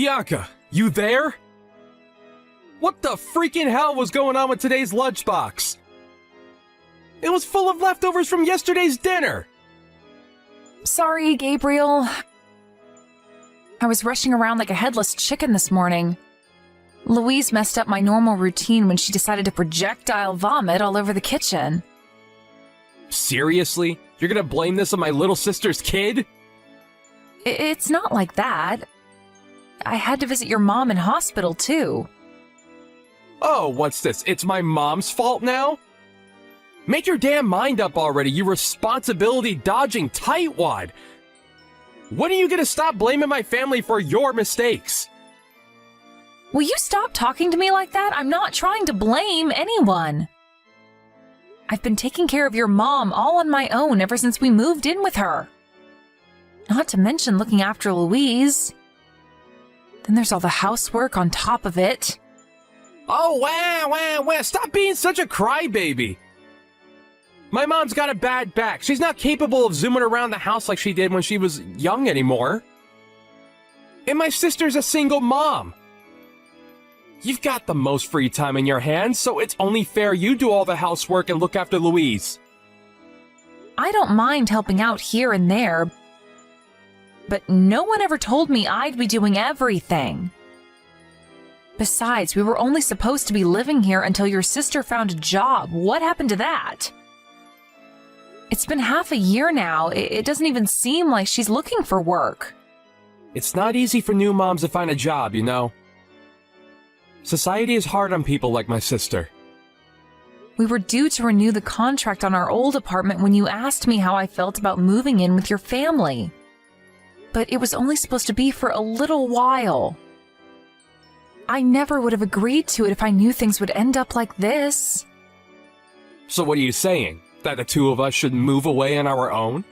Bianca, you there? What the freaking hell was going on with today's lunchbox? It was full of leftovers from yesterday's dinner! Sorry, Gabriel. I was rushing around like a headless chicken this morning. Louise messed up my normal routine when she decided to projectile vomit all over the kitchen. Seriously? You're gonna blame this on my little sister's kid? It's not like that. I had to visit your mom in hospital, too. Oh, what's this? It's my mom's fault now? Make your damn mind up already, you responsibility-dodging tightwad! When are you gonna stop blaming my family for your mistakes? Will you stop talking to me like that? I'm not trying to blame anyone. I've been taking care of your mom all on my own ever since we moved in with her. Not to mention looking after Louise. Then there's all the housework on top of it. Oh, wow, stop being such a crybaby! My mom's got a bad back. She's not capable of zooming around the house like she did when she was young anymore. And my sister's a single mom. You've got the most free time in your hands, so it's only fair you do all the housework and look after Louise. I don't mind helping out here and there, but no one ever told me I'd be doing everything. Besides, we were only supposed to be living here until your sister found a job. What happened to that? It's been half a year now. It doesn't even seem like she's looking for work. It's not easy for new moms to find a job, you know. Society is hard on people like my sister. We were due to renew the contract on our old apartment when you asked me how I felt about moving in with your family. But it was only supposed to be for a little while. I never would have agreed to it if I knew things would end up like this. So what are you saying? That the two of us should move away on our own?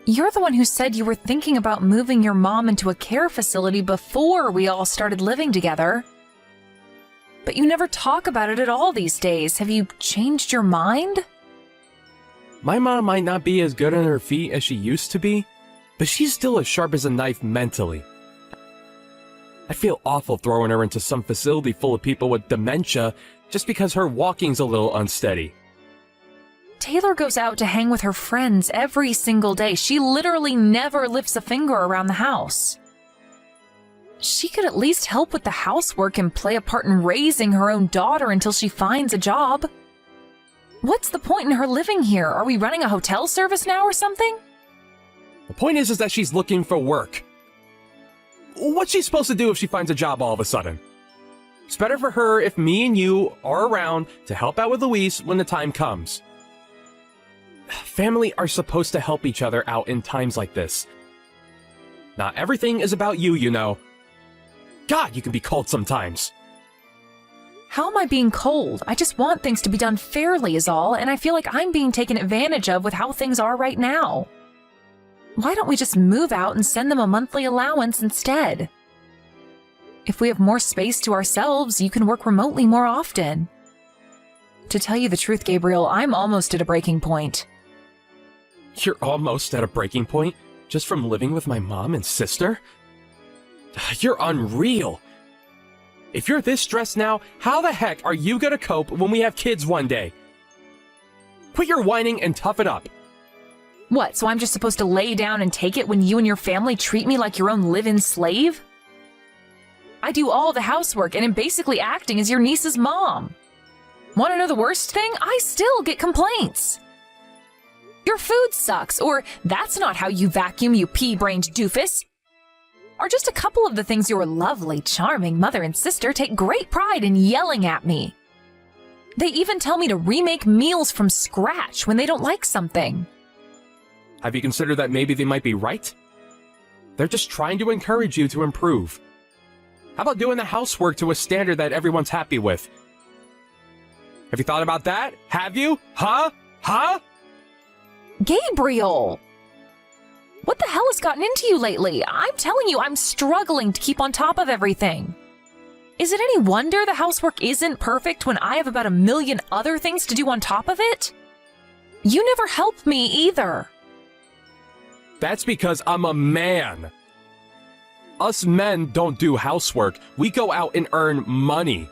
You're the one who said you were thinking about moving your mom into a care facility before we all started living together. But you never talk about it at all these days. Have you changed your mind? My mom might not be as good on her feet as she used to be, but she's still as sharp as a knife mentally. I feel awful throwing her into some facility full of people with dementia just because her walking's a little unsteady. Taylor goes out to hang with her friends every single day. She literally never lifts a finger around the house. She could at least help with the housework and play a part in raising her own daughter until she finds a job. What's the point in her living here? Are we running a hotel service now or something? The point is that she's looking for work. What's she supposed to do if she finds a job all of a sudden? It's better for her if me and you are around to help out with Louise when the time comes. Family are supposed to help each other out in times like this. Not everything is about you, you know. God, you can be cold sometimes. How am I being cold? I just want things to be done fairly is all, and I feel like I'm being taken advantage of with how things are right now. Why don't we just move out and send them a monthly allowance instead? If we have more space to ourselves, you can work remotely more often. To tell you the truth, Gabriel, I'm almost at a breaking point. You're almost at a breaking point just from living with my mom and sister? You're unreal. If you're this stressed now, how the heck are you gonna cope when we have kids one day? Quit your whining and tough it up. What, so I'm just supposed to lay down and take it when you and your family treat me like your own live-in slave? I do all the housework and am basically acting as your niece's mom. Want to know the worst thing? I still get complaints. Your food sucks, or that's not how you vacuum, you pea-brained doofus. Or just a couple of the things your lovely, charming mother and sister take great pride in yelling at me. They even tell me to remake meals from scratch when they don't like something. Have you considered that maybe they might be right? They're just trying to encourage you to improve. How about doing the housework to a standard that everyone's happy with? Have you thought about that? Have you? Huh? Gabriel! What the hell has gotten into you lately? I'm telling you, I'm struggling to keep on top of everything. Is it any wonder the housework isn't perfect when I have about a million other things to do on top of it? You never help me either. That's because I'm a man. Us men don't do housework. We go out and earn money.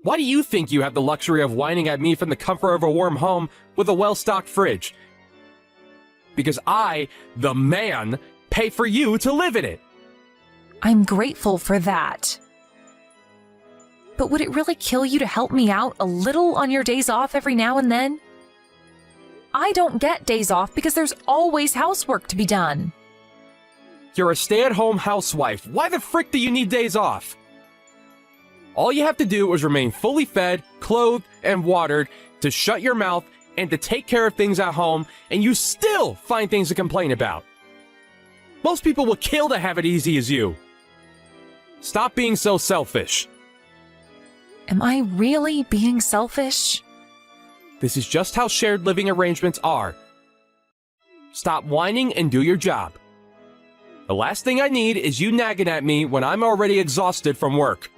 Why do you think you have the luxury of whining at me from the comfort of a warm home with a well-stocked fridge? Because I, the man, pay for you to live in it. I'm grateful for that. But would it really kill you to help me out a little on your days off every now and then? I don't get days off because there's always housework to be done. You're a stay-at-home housewife. Why the frick do you need days off? All you have to do is remain fully fed, clothed, and watered to shut your mouth and to take care of things at home, and you still find things to complain about. Most people will kill to have it easy as you. Stop being so selfish. Am I really being selfish? This is just how shared living arrangements are. Stop whining and do your job. The last thing I need is you nagging at me when I'm already exhausted from work.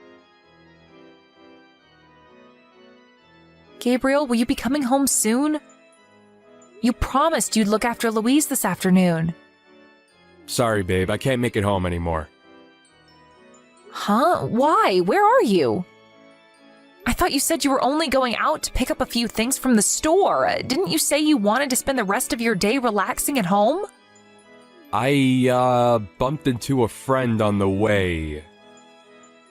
Gabriel, will you be coming home soon? You promised you'd look after Louise this afternoon. Sorry, babe, I can't make it home anymore. Huh? Why? Where are you? I thought you said you were only going out to pick up a few things from the store. Didn't you say you wanted to spend the rest of your day relaxing at home? I, bumped into a friend on the way.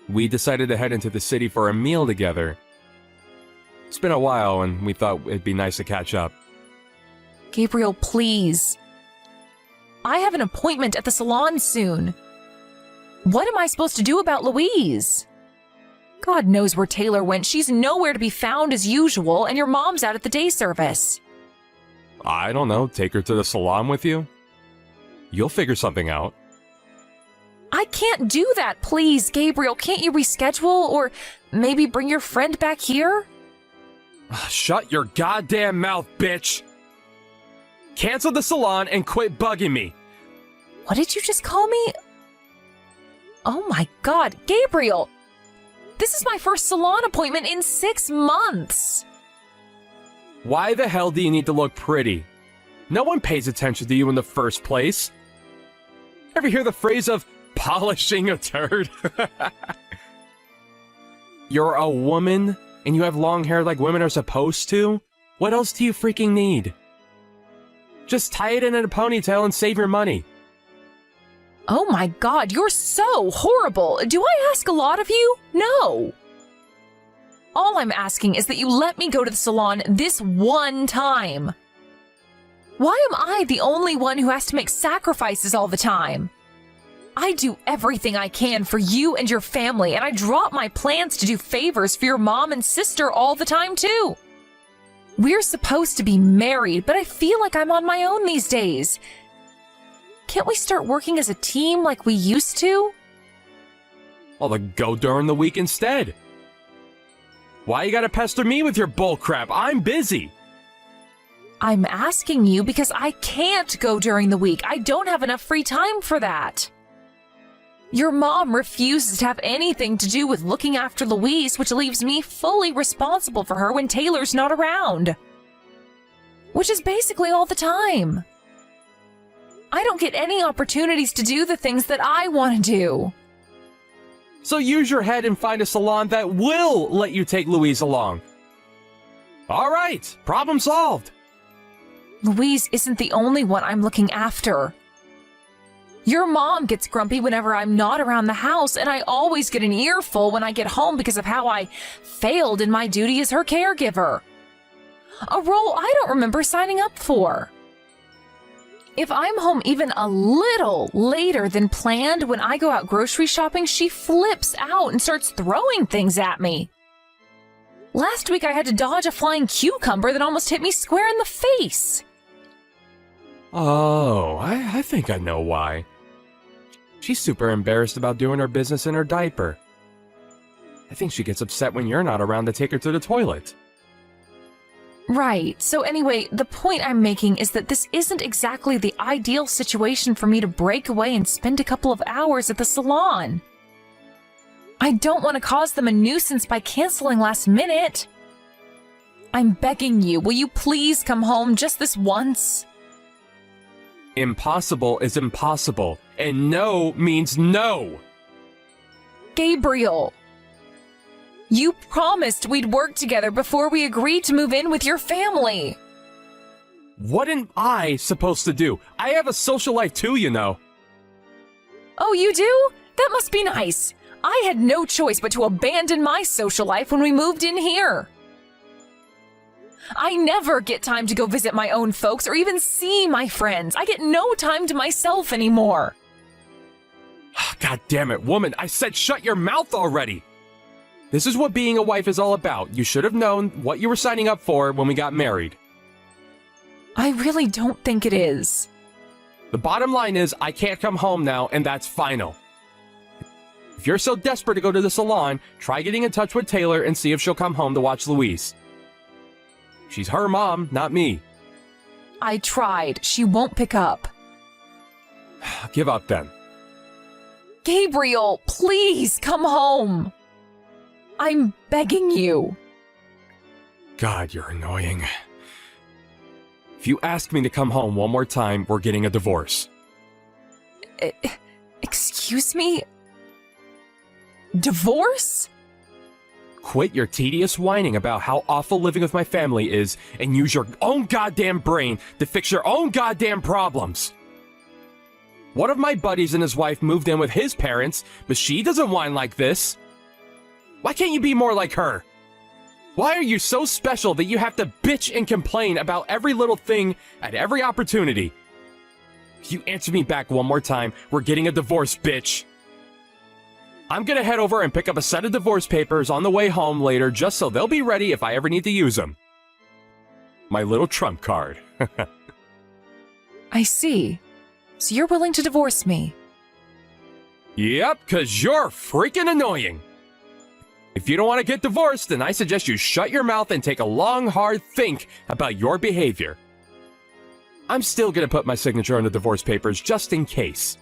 We decided to head into the city for a meal together. It's been a while, and we thought it'd be nice to catch up. Gabriel, please. I have an appointment at the salon soon. What am I supposed to do about Louise? God knows where Taylor went. She's nowhere to be found as usual, and your mom's out at the day service. I don't know, take her to the salon with you? You'll figure something out. I can't do that, please, Gabriel. Can't you reschedule, or maybe bring your friend back here? Shut your goddamn mouth, bitch! Cancel the salon and quit bugging me. What did you just call me? Oh my God, Gabriel! This is my first salon appointment in 6 months! Why the hell do you need to look pretty? No one pays attention to you in the first place. Ever hear the phrase of polishing a turd? You're a woman, and you have long hair like women are supposed to? What else do you freaking need? Just tie it in a ponytail and save your money. Oh my God, you're so horrible! Do I ask a lot of you? No! All I'm asking is that you let me go to the salon this one time. Why am I the only one who has to make sacrifices all the time? I do everything I can for you and your family, and I drop my plans to do favors for your mom and sister all the time too. We're supposed to be married, but I feel like I'm on my own these days. Can't we start working as a team like we used to? Well, then go during the week instead. Why you gotta pester me with your bullcrap? I'm busy. I'm asking you because I can't go during the week. I don't have enough free time for that. Your mom refuses to have anything to do with looking after Louise, which leaves me fully responsible for her when Taylor's not around. Which is basically all the time. I don't get any opportunities to do the things that I want to do. So use your head and find a salon that will let you take Louise along. All right, problem solved. Louise isn't the only one I'm looking after. Your mom gets grumpy whenever I'm not around the house, and I always get an earful when I get home because of how I failed in my duty as her caregiver. A role I don't remember signing up for. If I'm home even a little later than planned when I go out grocery shopping, she flips out and starts throwing things at me. Last week I had to dodge a flying cucumber that almost hit me square in the face. Oh, I think I know why. She's super embarrassed about doing her business in her diaper. I think she gets upset when you're not around to take her to the toilet. Right, so anyway, the point I'm making is that this isn't exactly the ideal situation for me to break away and spend a couple of hours at the salon. I don't want to cause them a nuisance by canceling last minute. I'm begging you, will you please come home just this once? Impossible is impossible. and no means no. Gabriel, you promised we'd work together before we agreed to move in with your family. What am I supposed to do? I have a social life too, you know. Oh, you do? That must be nice. I had no choice but to abandon my social life when we moved in here. I never get time to go visit my own folks or even see my friends. I get no time to myself anymore. God damn it, woman, I said shut your mouth already. This is what being a wife is all about. You should have known what you were signing up for when we got married. I really don't think it is. The bottom line is I can't come home now, and that's final. If you're so desperate to go to the salon, try getting in touch with Taylor and see if she'll come home to watch Louise. She's her mom, not me. I tried. She won't pick up. Give up then. Gabriel, please come home. I'm begging you. God, you're annoying. If you ask me to come home one more time, we're getting a divorce. Excuse me? Divorce? Quit your tedious whining about how awful living with my family is and use your own goddamn brain to fix your own goddamn problems. One of my buddies and his wife moved in with his parents, but she doesn't whine like this. Why can't you be more like her? Why are you so special that you have to bitch and complain about every little thing at every opportunity? If you answer me back one more time, we're getting a divorce, bitch. I'm gonna head over and pick up a set of divorce papers on the way home later just so they'll be ready if I ever need to use them. My little trump card. I see. So you're willing to divorce me? Yep, 'cause you're freaking annoying. If you don't want to get divorced, then I suggest you shut your mouth and take a long, hard think about your behavior. I'm still gonna put my signature on the divorce papers just in case.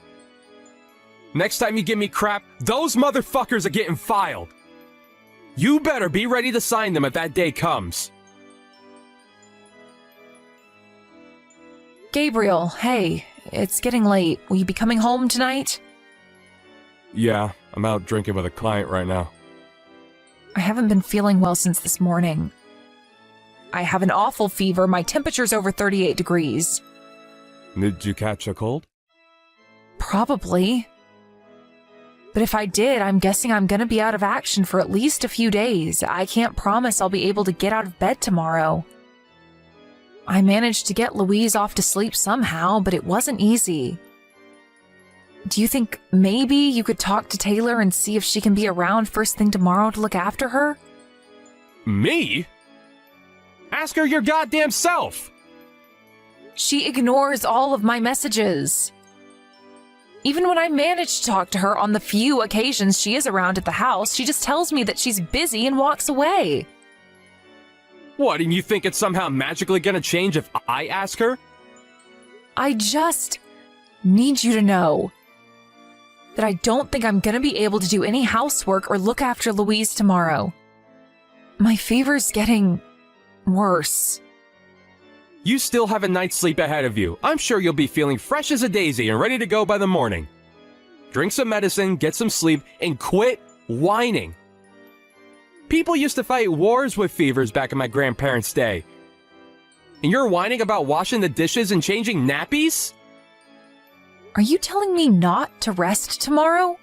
Next time you give me crap, those motherfuckers are getting filed. You better be ready to sign them if that day comes. Gabriel, hey, it's getting late. Will you be coming home tonight? Yeah, I'm out drinking with a client right now. I haven't been feeling well since this morning. I have an awful fever. My temperature's over 38 degrees. Did you catch a cold? Probably. But if I did, I'm guessing I'm gonna be out of action for at least a few days. I can't promise I'll be able to get out of bed tomorrow. I managed to get Louise off to sleep somehow, but it wasn't easy. Do you think maybe you could talk to Taylor and see if she can be around first thing tomorrow to look after her? Me? Ask her your goddamn self! She ignores all of my messages. Even when I manage to talk to her on the few occasions she is around at the house, she just tells me that she's busy and walks away. What, and you think it's somehow magically gonna change if I ask her? I just need you to know that I don't think I'm gonna be able to do any housework or look after Louise tomorrow. My fever's getting worse. You still have a night's sleep ahead of you. I'm sure you'll be feeling fresh as a daisy and ready to go by the morning. Drink some medicine, get some sleep, and quit whining. People used to fight wars with fevers back in my grandparents' day. And you're whining about washing the dishes and changing nappies? Are you telling me not to rest tomorrow?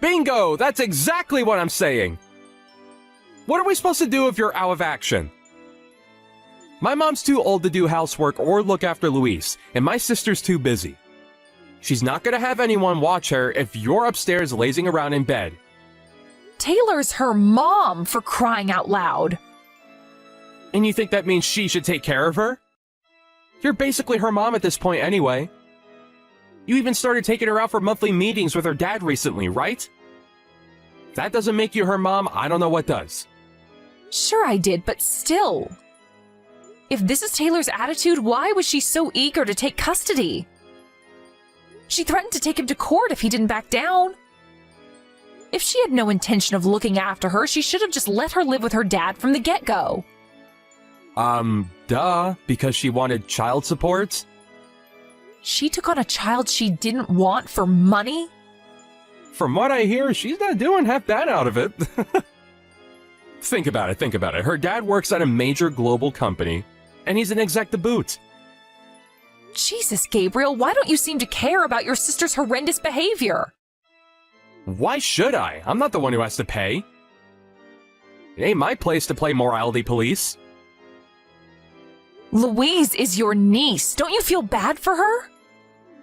Bingo! That's exactly what I'm saying! What are we supposed to do if you're out of action? My mom's too old to do housework or look after Louise, and my sister's too busy. She's not gonna have anyone watch her if you're upstairs lazing around in bed. Taylor's her mom, for crying out loud. And you think that means she should take care of her? You're basically her mom at this point anyway. You even started taking her out for monthly meetings with her dad recently, right? If that doesn't make you her mom, I don't know what does. Sure I did, but still. If this is Taylor's attitude, why was she so eager to take custody? She threatened to take him to court if he didn't back down. If she had no intention of looking after her, she should have just let her live with her dad from the get-go. Duh, because she wanted child support? She took on a child she didn't want for money? From what I hear, she's not doing half bad out of it. Think about it. Her dad works at a major global company, and he's an exec to boot. Jesus, Gabriel, why don't you seem to care about your sister's horrendous behavior? Why should I? I'm not the one who has to pay. It ain't my place to play morality police. Louise is your niece. Don't you feel bad for her?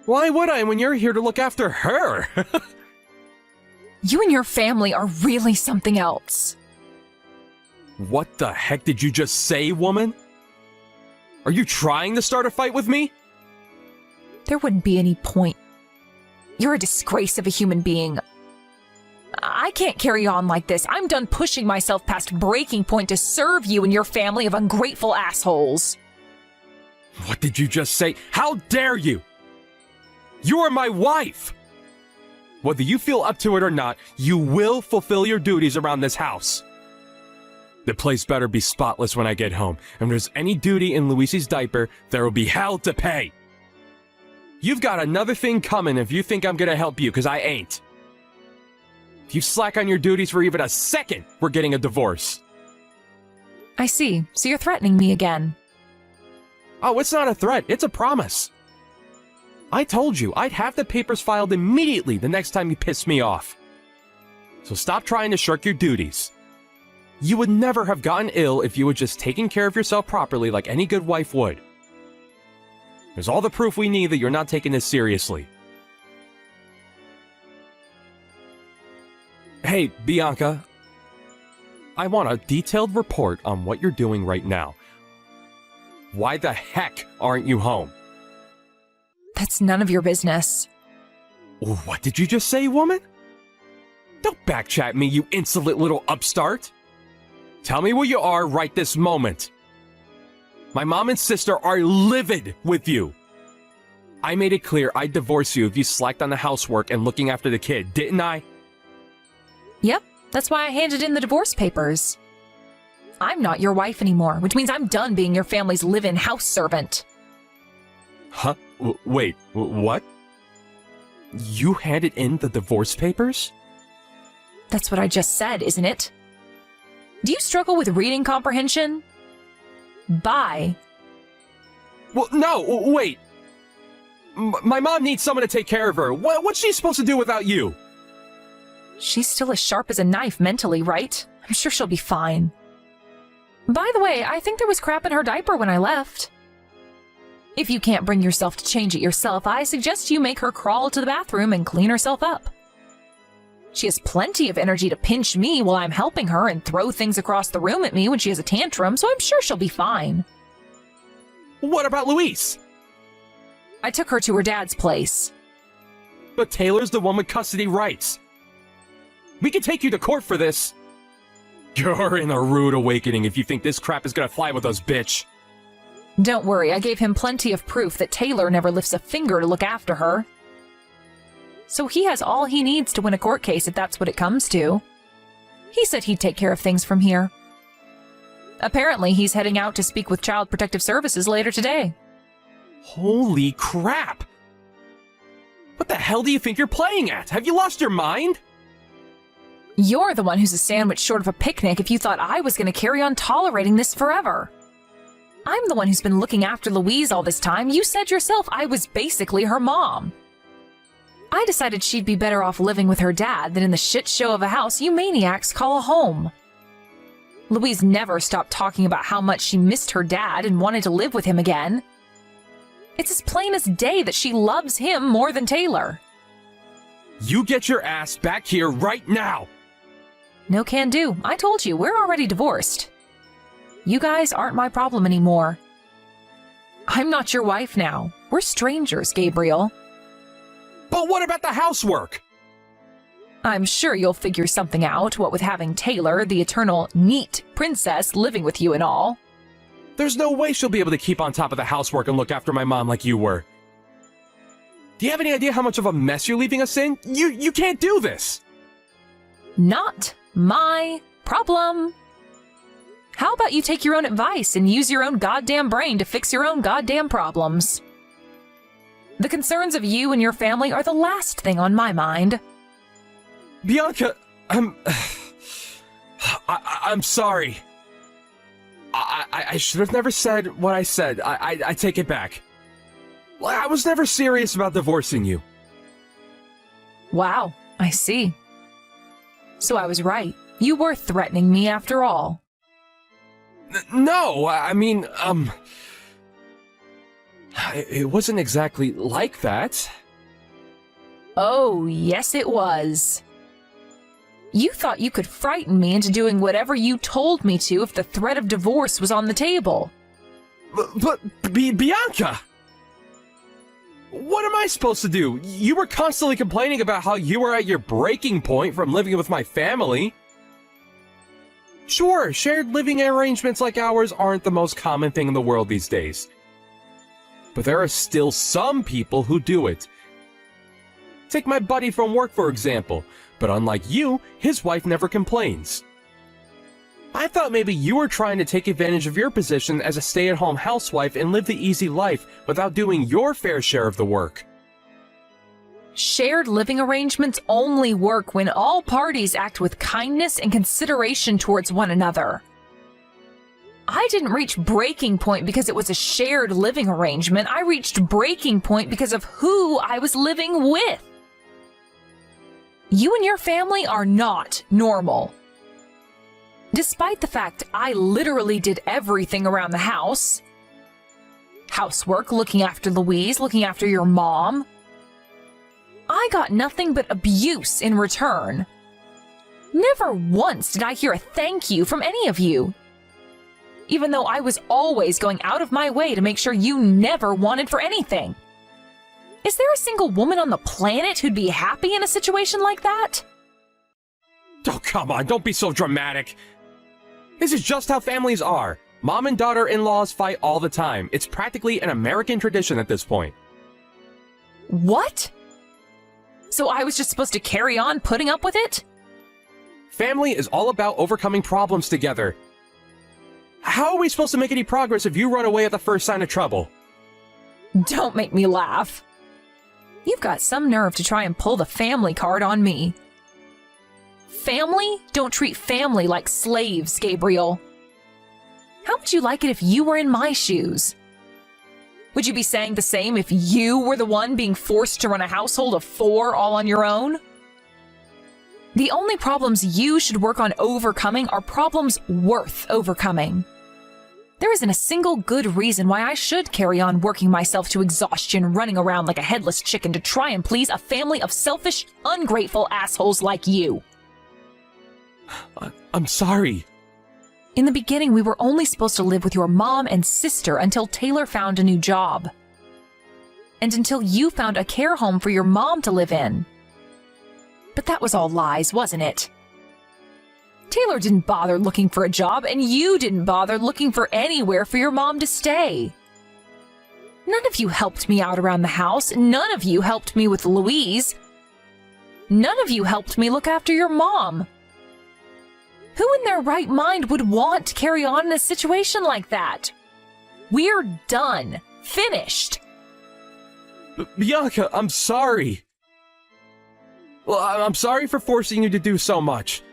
Why would I when you're here to look after her? You and your family are really something else. What the heck did you just say, woman? Are you trying to start a fight with me? There wouldn't be any point. You're a disgrace of a human being. I can't carry on like this. I'm done pushing myself past breaking point to serve you and your family of ungrateful assholes. What did you just say? How dare you? You are my wife! Whether you feel up to it or not, you will fulfill your duties around this house. The place better be spotless when I get home, and if there's any duty in Luisi's diaper, there will be hell to pay. You've got another thing coming if you think I'm gonna help you, because I ain't. If you slack on your duties for even a second, we're getting a divorce. I see. So you're threatening me again. Oh, it's not a threat, it's a promise. I told you I'd have the papers filed immediately the next time you piss me off. So stop trying to shirk your duties. You would never have gotten ill if you had just taken care of yourself properly like any good wife would. There's all the proof we need that you're not taking this seriously. Hey, Bianca. I want a detailed report on what you're doing right now. Why the heck aren't you home? That's none of your business. What did you just say, woman? Don't backchat me, you insolent little upstart. Tell me where you are right this moment. My mom and sister are livid with you. I made it clear I'd divorce you if you slacked on the housework and looking after the kid, didn't I? Yep, that's why I handed in the divorce papers. I'm not your wife anymore, which means I'm done being your family's live-in house servant. Huh? Wait, what? You handed in the divorce papers? That's what I just said, isn't it? Do you struggle with reading comprehension? Bye. Well, no, wait. My mom needs someone to take care of her. What's she supposed to do without you? She's still as sharp as a knife mentally, right? I'm sure she'll be fine. By the way, I think there was crap in her diaper when I left. If you can't bring yourself to change it yourself, I suggest you make her crawl to the bathroom and clean herself up. She has plenty of energy to pinch me while I'm helping her and throw things across the room at me when she has a tantrum, so I'm sure she'll be fine. What about Louise? I took her to her dad's place. But Taylor's the one with custody rights. We can take you to court for this. You're in a rude awakening if you think this crap is gonna fly with us, bitch. Don't worry, I gave him plenty of proof that Taylor never lifts a finger to look after her. So he has all he needs to win a court case if that's what it comes to. He said he'd take care of things from here. Apparently, he's heading out to speak with Child Protective Services later today. Holy crap! What the hell do you think you're playing at? Have you lost your mind? You're the one who's a sandwich short of a picnic if you thought I was going to carry on tolerating this forever. I'm the one who's been looking after Louise all this time. You said yourself I was basically her mom. I decided she'd be better off living with her dad than in the shit show of a house you maniacs call a home. Louise never stopped talking about how much she missed her dad and wanted to live with him again. It's as plain as day that she loves him more than Taylor. You get your ass back here right now! No can do. I told you, we're already divorced. You guys aren't my problem anymore. I'm not your wife now. We're strangers, Gabriel. But what about the housework? I'm sure you'll figure something out, what with having Taylor, the eternal neat princess, living with you and all. There's no way she'll be able to keep on top of the housework and look after my mom like you were. Do you have any idea how much of a mess you're leaving us in? You can't do this! Not my problem. How about you take your own advice and use your own goddamn brain to fix your own goddamn problems? The concerns of you and your family are the last thing on my mind. Bianca, I'm sorry. I should have never said what I said. I take it back. I was never serious about divorcing you. Wow, I see. So I was right. You were threatening me after all. No, I mean, it wasn't exactly like that. Oh, yes it was. You thought you could frighten me into doing whatever you told me to if the threat of divorce was on the table. But Bianca! What am I supposed to do? You were constantly complaining about how you were at your breaking point from living with my family. Sure, shared living arrangements like ours aren't the most common thing in the world these days. But there are still some people who do it. Take my buddy from work, for example. But unlike you, his wife never complains. I thought maybe you were trying to take advantage of your position as a stay-at-home housewife and live the easy life without doing your fair share of the work. Shared living arrangements only work when all parties act with kindness and consideration towards one another. I didn't reach breaking point because it was a shared living arrangement. I reached breaking point because of who I was living with. You and your family are not normal. Despite the fact I literally did everything around the house. Housework, looking after Louise, looking after your mom. I got nothing but abuse in return. Never once did I hear a thank you from any of you. Even though I was always going out of my way to make sure you never wanted for anything. Is there a single woman on the planet who'd be happy in a situation like that? Oh, come on, don't be so dramatic. This is just how families are. Mom and daughter-in-laws fight all the time. It's practically an American tradition at this point. What? So I was just supposed to carry on putting up with it? Family is all about overcoming problems together. How are we supposed to make any progress if you run away at the first sign of trouble? Don't make me laugh. You've got some nerve to try and pull the family card on me. Family? Don't treat family like slaves, Gabriel. How would you like it if you were in my shoes? Would you be saying the same if you were the one being forced to run a household of 4 all on your own? The only problems you should work on overcoming are problems worth overcoming. There isn't a single good reason why I should carry on working myself to exhaustion, running around like a headless chicken to try and please a family of selfish, ungrateful assholes like you. I'm sorry. In the beginning, we were only supposed to live with your mom and sister until Taylor found a new job. And until you found a care home for your mom to live in. But that was all lies, wasn't it? Taylor didn't bother looking for a job, and you didn't bother looking for anywhere for your mom to stay. None of you helped me out around the house. None of you helped me with Louise. None of you helped me look after your mom. Who in their right mind would want to carry on in a situation like that? We're done. Finished. Bianca, I'm sorry. Well, I'm sorry for forcing you to do so much.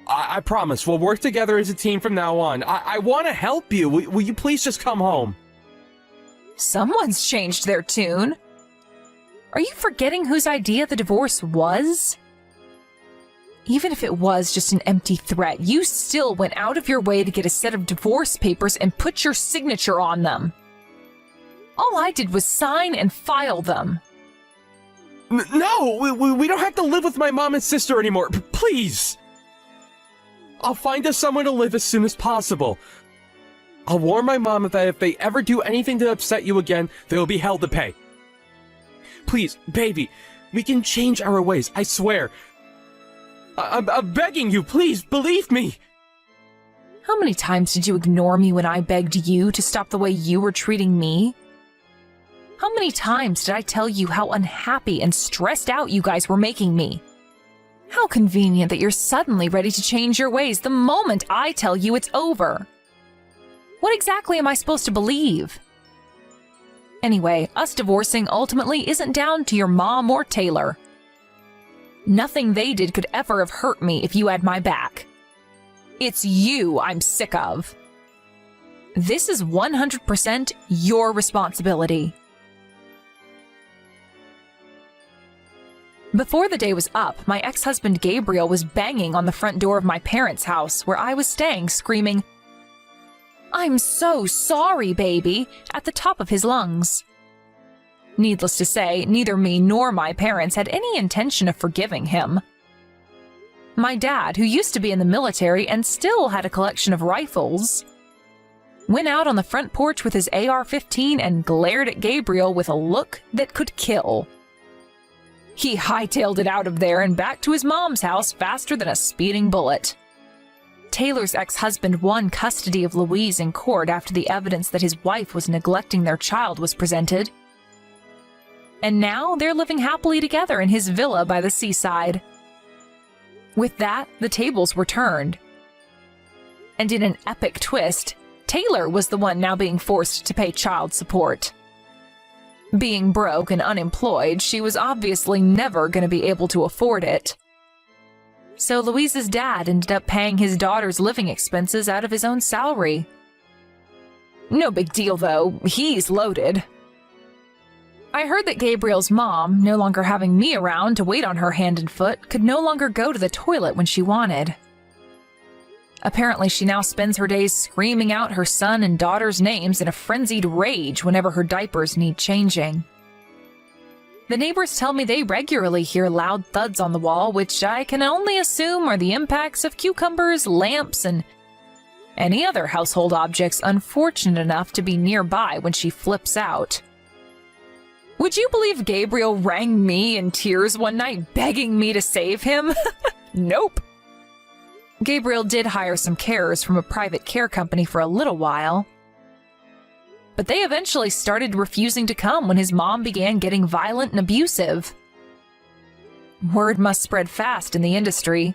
I promise, we'll work together as a team from now on. I want to help you. Will you please just come home? Someone's changed their tune. Are you forgetting whose idea the divorce was? Even if it was just an empty threat, you still went out of your way to get a set of divorce papers and put your signature on them. All I did was sign and file them. No, we don't have to live with my mom and sister anymore. Please. I'll find us somewhere to live as soon as possible. I'll warn my mom that if they ever do anything to upset you again, they will be held to pay. Please, baby, we can change our ways, I swear. I'm begging you, please, believe me. How many times did you ignore me when I begged you to stop the way you were treating me? How many times did I tell you how unhappy and stressed out you guys were making me? How convenient that you're suddenly ready to change your ways the moment I tell you it's over. What exactly am I supposed to believe? Anyway, us divorcing ultimately isn't down to your mom or Taylor. Nothing they did could ever have hurt me if you had my back. It's you I'm sick of. This is 100% your responsibility. Before the day was up, my ex-husband Gabriel was banging on the front door of my parents' house where I was staying, screaming, "I'm so sorry, baby," at the top of his lungs. Needless to say, neither me nor my parents had any intention of forgiving him. My dad, who used to be in the military and still had a collection of rifles, went out on the front porch with his AR-15 and glared at Gabriel with a look that could kill. He hightailed it out of there and back to his mom's house faster than a speeding bullet. Taylor's ex-husband won custody of Louise in court after the evidence that his wife was neglecting their child was presented. And now they're living happily together in his villa by the seaside. With that, the tables were turned. And in an epic twist, Taylor was the one now being forced to pay child support. Being broke and unemployed, she was obviously never going to be able to afford it. So Louise's dad ended up paying his daughter's living expenses out of his own salary. No big deal though, he's loaded. I heard that Gabriel's mom, no longer having me around to wait on her hand and foot, could no longer go to the toilet when she wanted. Apparently, she now spends her days screaming out her son and daughter's names in a frenzied rage whenever her diapers need changing. The neighbors tell me they regularly hear loud thuds on the wall, which I can only assume are the impacts of cucumbers, lamps, and any other household objects unfortunate enough to be nearby when she flips out. Would you believe Gabriel rang me in tears one night begging me to save him? Nope. Gabriel did hire some carers from a private care company for a little while, but they eventually started refusing to come when his mom began getting violent and abusive. Word must spread fast in the industry,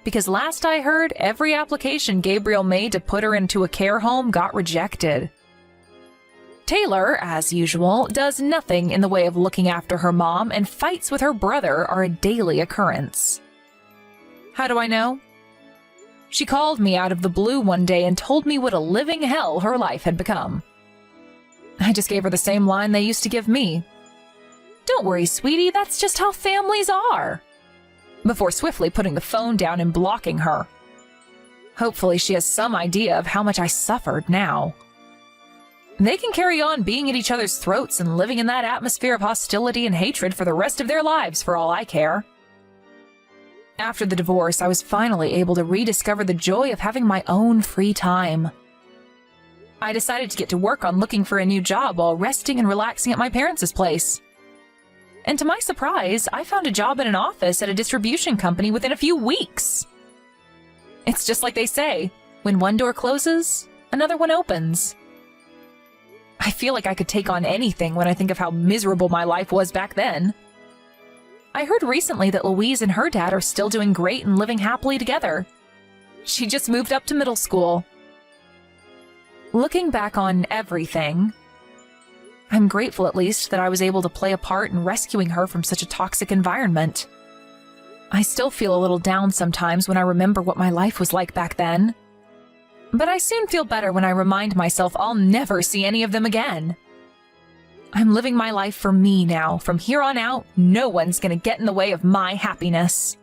because last I heard, every application Gabriel made to put her into a care home got rejected. Taylor, as usual, does nothing in the way of looking after her mom, and fights with her brother are a daily occurrence. How do I know? She called me out of the blue one day and told me what a living hell her life had become. I just gave her the same line they used to give me. "Don't worry, sweetie, that's just how families are," before swiftly putting the phone down and blocking her. Hopefully she has some idea of how much I suffered now. They can carry on being at each other's throats and living in that atmosphere of hostility and hatred for the rest of their lives for all I care. After the divorce, I was finally able to rediscover the joy of having my own free time. I decided to get to work on looking for a new job while resting and relaxing at my parents' place. And to my surprise, I found a job in an office at a distribution company within a few weeks. It's just like they say, when one door closes, another one opens. I feel like I could take on anything when I think of how miserable my life was back then. I heard recently that Louise and her dad are still doing great and living happily together. She just moved up to middle school. Looking back on everything, I'm grateful at least that I was able to play a part in rescuing her from such a toxic environment. I still feel a little down sometimes when I remember what my life was like back then. But I soon feel better when I remind myself I'll never see any of them again. I'm living my life for me now. From here on out, no one's gonna get in the way of my happiness.